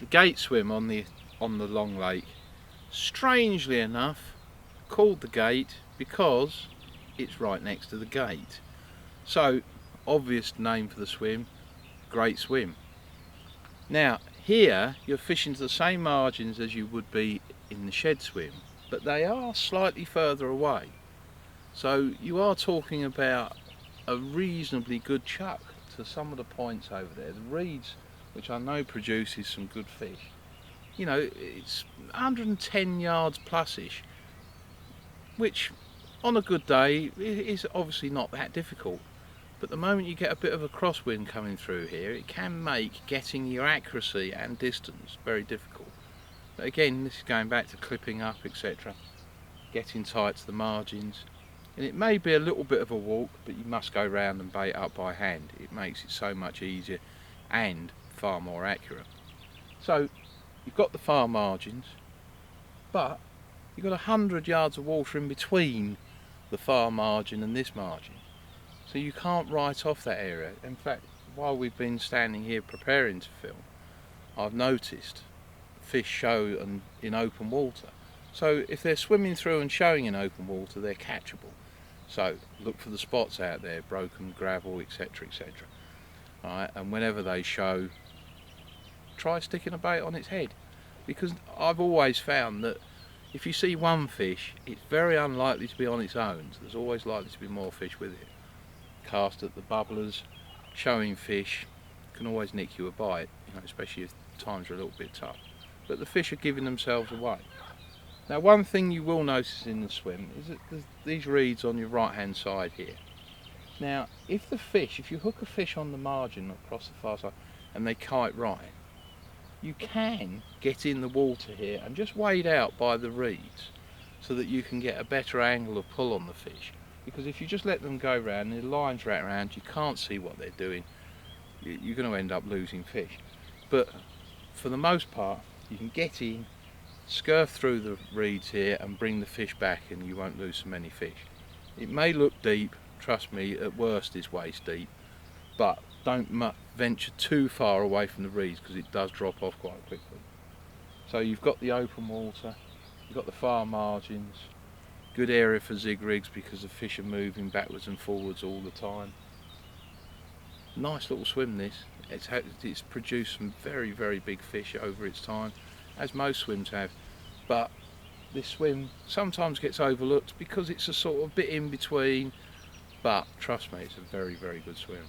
The gate swim on the long lake, strangely enough, called the gate because it's right next to the gate. So, obvious name for the swim, great swim. Now, here you're fishing to the same margins as you would be in the shed swim, but they are slightly further away. So you are talking about a reasonably good chuck to some of the points over there. The reeds, which I know produces some good fish, you know, it's 110 yards plus-ish, which on a good day is obviously not that difficult. But the moment you get a bit of a crosswind coming through here, it can make getting your accuracy and distance very difficult. But again, this is going back to clipping up, etc. Getting tight to the margins. And it may be a little bit of a walk, but you must go round and bait up by hand. It makes it so much easier and far more accurate. So you've got the far margins, but you've got 100 yards of water in between the far margin and this margin. So you can't write off that area. In fact, while we've been standing here preparing to film, I've noticed fish show in open water. So if they're swimming through and showing in open water, they're catchable. So look for the spots out there, broken gravel, etc, etc. Right, and whenever they show, try sticking a bait on its head, because I've always found that if you see one fish, it's very unlikely to be on its own. So there's always likely to be more fish with it. Cast at the bubblers, showing fish can always nick you a bite, you know, especially if times are a little bit tough. But the fish are giving themselves away. Now, one thing you will notice in the swim is that there's these reeds on your right hand side here. Now, if you hook a fish on the margin across the far side and they kite right, you can get in the water here and just wade out by the reeds so that you can get a better angle of pull on the fish. Because if you just let them go round and the lines wrap around, you can't see what they're doing. You're going to end up losing fish. But for the most part, you can get in, scurf through the reeds here and bring the fish back, and you won't lose so many fish. It may look deep, trust me, at worst it's waist deep, but don't venture too far away from the reeds because it does drop off quite quickly. So you've got the open water, you've got the far margins, good area for zig rigs because the fish are moving backwards and forwards all the time. Nice little swim this. It's produced some very, very big fish over its time, as most swims have, but this swim sometimes gets overlooked because it's a sort of bit in between, but trust me, it's a very, very good swim.